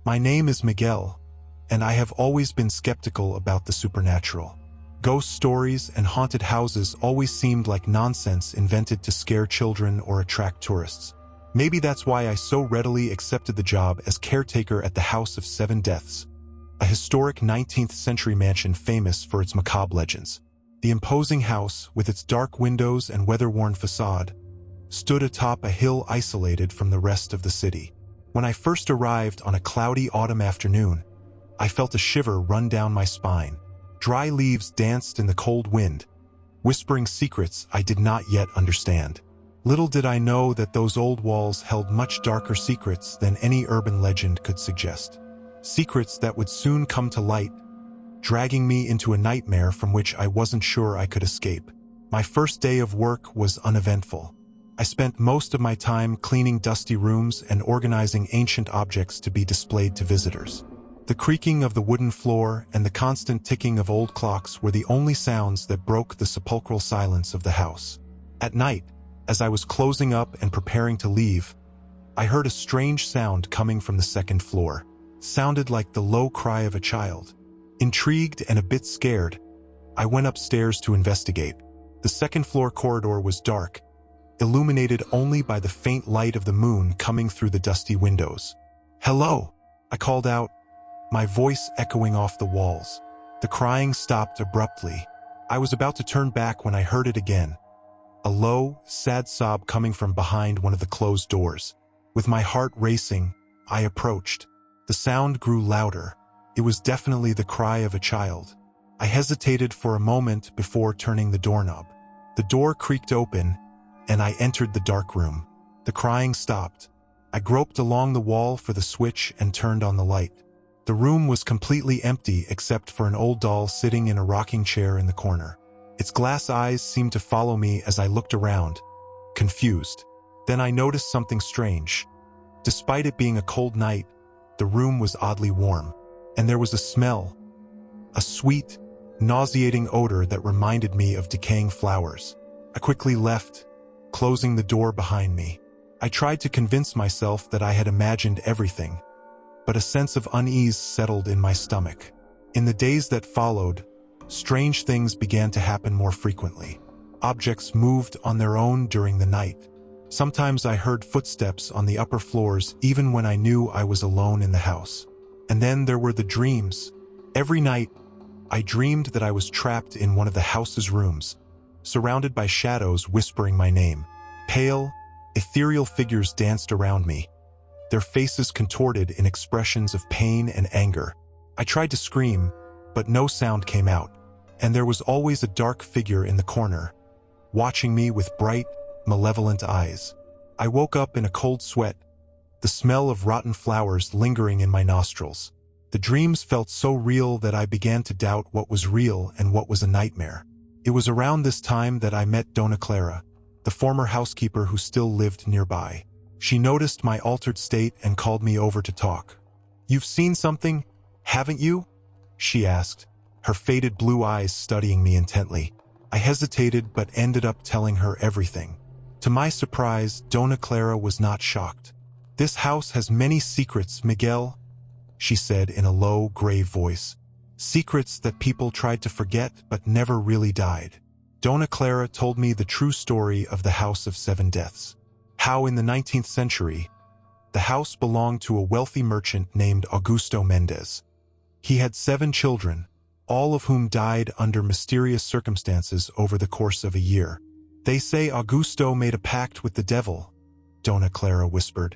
My name is Miguel, and I have always been skeptical about the supernatural. Ghost stories and haunted houses always seemed like nonsense invented to scare children or attract tourists. Maybe that's why I so readily accepted the job as caretaker at the House of Seven Deaths, a historic 19th century mansion famous for its macabre legends. The imposing house, with its dark windows and weather-worn facade, stood atop a hill isolated from the rest of the city. When I first arrived on a cloudy autumn afternoon, I felt a shiver run down my spine. Dry leaves danced in the cold wind, whispering secrets I did not yet understand. Little did I know that those old walls held much darker secrets than any urban legend could suggest. Secrets that would soon come to light, dragging me into a nightmare from which I wasn't sure I could escape. My first day of work was uneventful. I spent most of my time cleaning dusty rooms and organizing ancient objects to be displayed to visitors. The creaking of the wooden floor and the constant ticking of old clocks were the only sounds that broke the sepulchral silence of the house. At night, as I was closing up and preparing to leave, I heard a strange sound coming from the second floor. It sounded like the low cry of a child. Intrigued and a bit scared, I went upstairs to investigate. The second floor corridor was dark, illuminated only by the faint light of the moon coming through the dusty windows. "Hello!" I called out, my voice echoing off the walls. The crying stopped abruptly. I was about to turn back when I heard it again. A low, sad sob coming from behind one of the closed doors. With my heart racing, I approached. The sound grew louder. It was definitely the cry of a child. I hesitated for a moment before turning the doorknob. The door creaked open, and I entered the dark room. The crying stopped. I groped along the wall for the switch and turned on the light. The room was completely empty except for an old doll sitting in a rocking chair in the corner. Its glass eyes seemed to follow me as I looked around, confused. Then I noticed something strange. Despite it being a cold night, the room was oddly warm, and there was a smell, a sweet, nauseating odor that reminded me of decaying flowers. I quickly left, closing the door behind me. I tried to convince myself that I had imagined everything, but a sense of unease settled in my stomach. In the days that followed, strange things began to happen more frequently. Objects moved on their own during the night. Sometimes I heard footsteps on the upper floors even when I knew I was alone in the house. And then there were the dreams. Every night, I dreamed that I was trapped in one of the house's rooms, surrounded by shadows whispering my name. Pale, ethereal figures danced around me, their faces contorted in expressions of pain and anger. I tried to scream, but no sound came out, and there was always a dark figure in the corner, watching me with bright, malevolent eyes. I woke up in a cold sweat, the smell of rotten flowers lingering in my nostrils. The dreams felt so real that I began to doubt what was real and what was a nightmare. It was around this time that I met Dona Clara, the former housekeeper who still lived nearby. She noticed my altered state and called me over to talk. "You've seen something, haven't you?" she asked, her faded blue eyes studying me intently. I hesitated but ended up telling her everything. To my surprise, Dona Clara was not shocked. "This house has many secrets, Miguel," she said in a low, grave voice. "Secrets that people tried to forget but never really died." Dona Clara told me the true story of the House of Seven Deaths. How in the 19th century, the house belonged to a wealthy merchant named Augusto Mendez. He had 7 children, all of whom died under mysterious circumstances over the course of a year. "They say Augusto made a pact with the devil," Dona Clara whispered.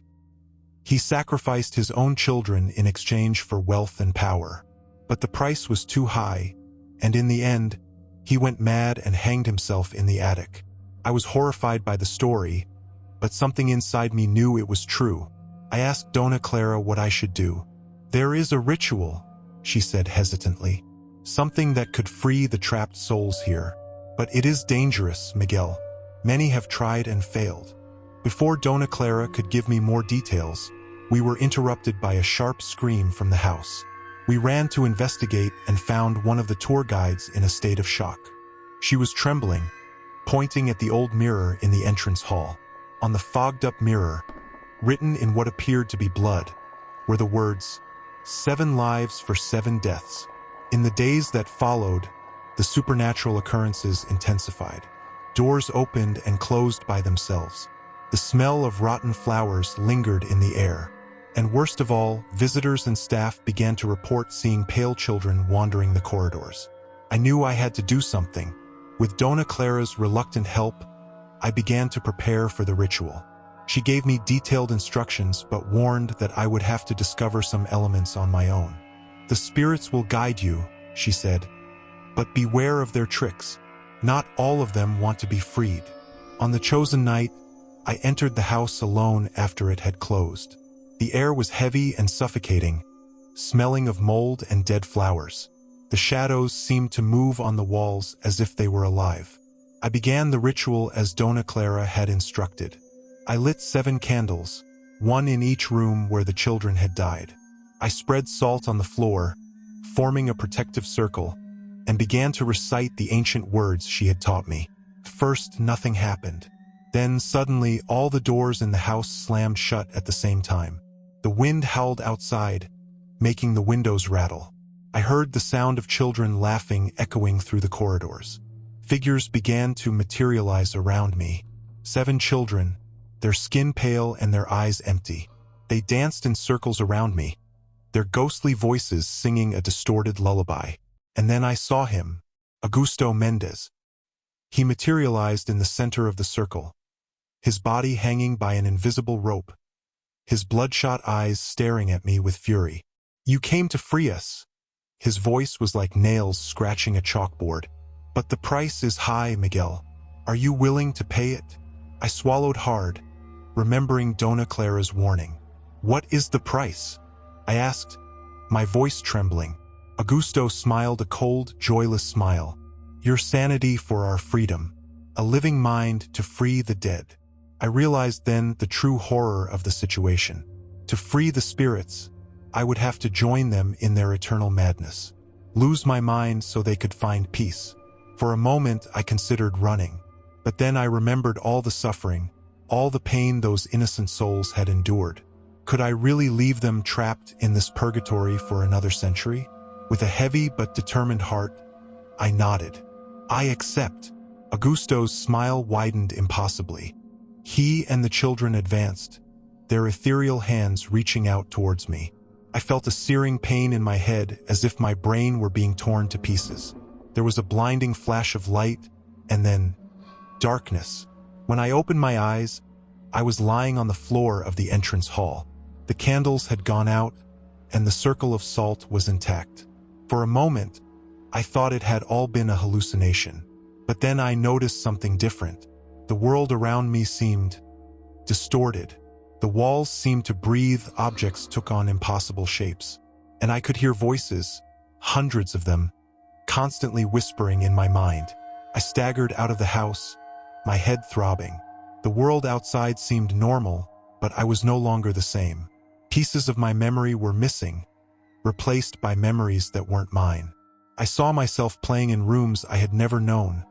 "He sacrificed his own children in exchange for wealth and power. But the price was too high, and in the end, he went mad and hanged himself in the attic." I was horrified by the story, but something inside me knew it was true. I asked Dona Clara what I should do. "There is a ritual," she said hesitantly. "Something that could free the trapped souls here. But it is dangerous, Miguel. Many have tried and failed." Before Dona Clara could give me more details, we were interrupted by a sharp scream from the house. We ran to investigate and found one of the tour guides in a state of shock. She was trembling, pointing at the old mirror in the entrance hall. On the fogged-up mirror, written in what appeared to be blood, were the words, 7 lives for 7 deaths. In the days that followed, the supernatural occurrences intensified. Doors opened and closed by themselves. The smell of rotten flowers lingered in the air. And worst of all, visitors and staff began to report seeing pale children wandering the corridors. I knew I had to do something. With Dona Clara's reluctant help, I began to prepare for the ritual. She gave me detailed instructions but warned that I would have to discover some elements on my own. "The spirits will guide you," she said, "but beware of their tricks. Not all of them want to be freed." On the chosen night, I entered the house alone after it had closed. The air was heavy and suffocating, smelling of mold and dead flowers. The shadows seemed to move on the walls as if they were alive. I began the ritual as Dona Clara had instructed. I lit 7 candles, 1 in each room where the children had died. I spread salt on the floor, forming a protective circle, and began to recite the ancient words she had taught me. First, nothing happened. Then, suddenly, all the doors in the house slammed shut at the same time. The wind howled outside, making the windows rattle. I heard the sound of children laughing echoing through the corridors. Figures began to materialize around me. 7 children, their skin pale and their eyes empty. They danced in circles around me, their ghostly voices singing a distorted lullaby. And then I saw him, Augusto Mendez. He materialized in the center of the circle, his body hanging by an invisible rope, his bloodshot eyes staring at me with fury. "You came to free us." His voice was like nails scratching a chalkboard. "But the price is high, Miguel. Are you willing to pay it?" I swallowed hard, remembering Dona Clara's warning. "What is the price?" I asked, my voice trembling. Augusto smiled a cold, joyless smile. "Your sanity for our freedom. A living mind to free the dead." I realized then the true horror of the situation. To free the spirits, I would have to join them in their eternal madness, lose my mind so they could find peace. For a moment, I considered running, but then I remembered all the suffering, all the pain those innocent souls had endured. Could I really leave them trapped in this purgatory for another century? With a heavy but determined heart, I nodded. "I accept." Augusto's smile widened impossibly. He and the children advanced, their ethereal hands reaching out towards me. I felt a searing pain in my head as if my brain were being torn to pieces. There was a blinding flash of light, and then darkness. When I opened my eyes, I was lying on the floor of the entrance hall. The candles had gone out, and the circle of salt was intact. For a moment, I thought it had all been a hallucination. But then I noticed something different. The world around me seemed distorted. The walls seemed to breathe, objects took on impossible shapes. And I could hear voices, hundreds of them, constantly whispering in my mind. I staggered out of the house, my head throbbing. The world outside seemed normal, but I was no longer the same. Pieces of my memory were missing, replaced by memories that weren't mine. I saw myself playing in rooms I had never known,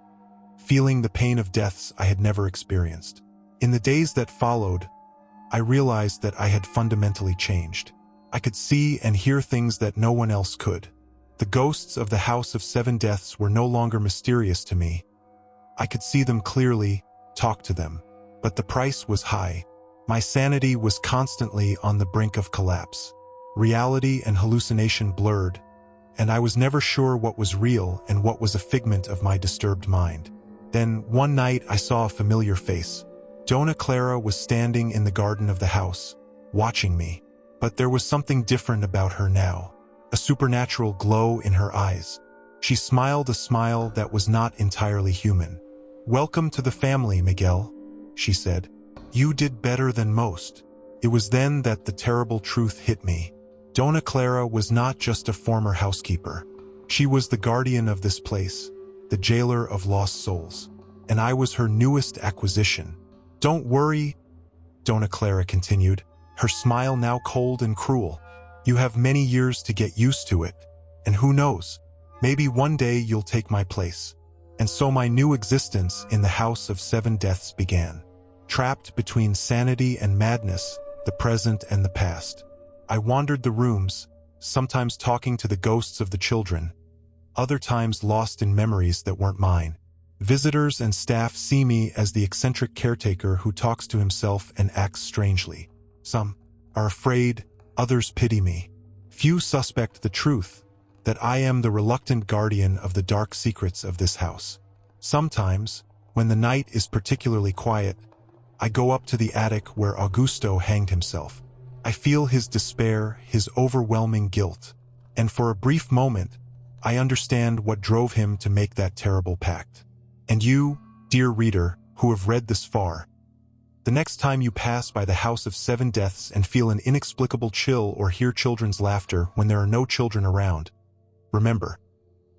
feeling the pain of deaths I had never experienced. In the days that followed, I realized that I had fundamentally changed. I could see and hear things that no one else could. The ghosts of the House of 7 Deaths were no longer mysterious to me. I could see them clearly, talk to them. But the price was high. My sanity was constantly on the brink of collapse. Reality and hallucination blurred, and I was never sure what was real and what was a figment of my disturbed mind. Then, one night, I saw a familiar face. Dona Clara was standing in the garden of the house, watching me. But there was something different about her now, a supernatural glow in her eyes. She smiled a smile that was not entirely human. "Welcome to the family, Miguel," she said. "You did better than most." It was then that the terrible truth hit me. Dona Clara was not just a former housekeeper. She was the guardian of this place, the jailer of lost souls. And I was her newest acquisition. "Don't worry," Dona Clara continued, her smile now cold and cruel. "You have many years to get used to it, and who knows, maybe one day you'll take my place." And so my new existence in the House of 7 Deaths began. Trapped between sanity and madness, the present and the past. I wandered the rooms, sometimes talking to the ghosts of the children, other times lost in memories that weren't mine. Visitors and staff see me as the eccentric caretaker who talks to himself and acts strangely. Some are afraid, others pity me. Few suspect the truth, that I am the reluctant guardian of the dark secrets of this house. Sometimes, when the night is particularly quiet, I go up to the attic where Augusto hanged himself. I feel his despair, his overwhelming guilt, and for a brief moment, I understand what drove him to make that terrible pact. And you, dear reader, who have read this far, the next time you pass by the House of Seven Deaths and feel an inexplicable chill or hear children's laughter when there are no children around, remember,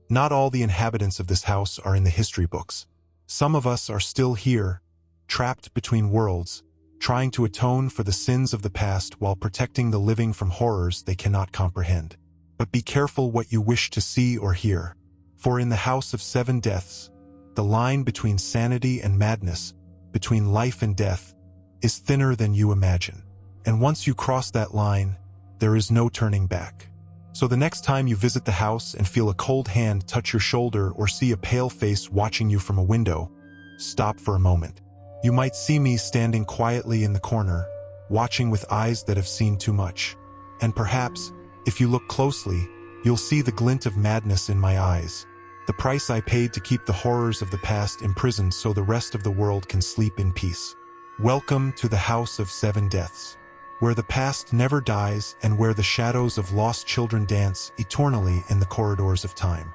not all the inhabitants of this house are in the history books. Some of us are still here, trapped between worlds, trying to atone for the sins of the past while protecting the living from horrors they cannot comprehend. But be careful what you wish to see or hear, for in the House of Seven Deaths, the line between sanity and madness, between life and death, is thinner than you imagine. And once you cross that line, there is no turning back. So the next time you visit the house and feel a cold hand touch your shoulder or see a pale face watching you from a window, stop for a moment. You might see me standing quietly in the corner, watching with eyes that have seen too much. And perhaps, if you look closely, you'll see the glint of madness in my eyes, the price I paid to keep the horrors of the past imprisoned so the rest of the world can sleep in peace. Welcome to the House of Seven Deaths, where the past never dies and where the shadows of lost children dance eternally in the corridors of time.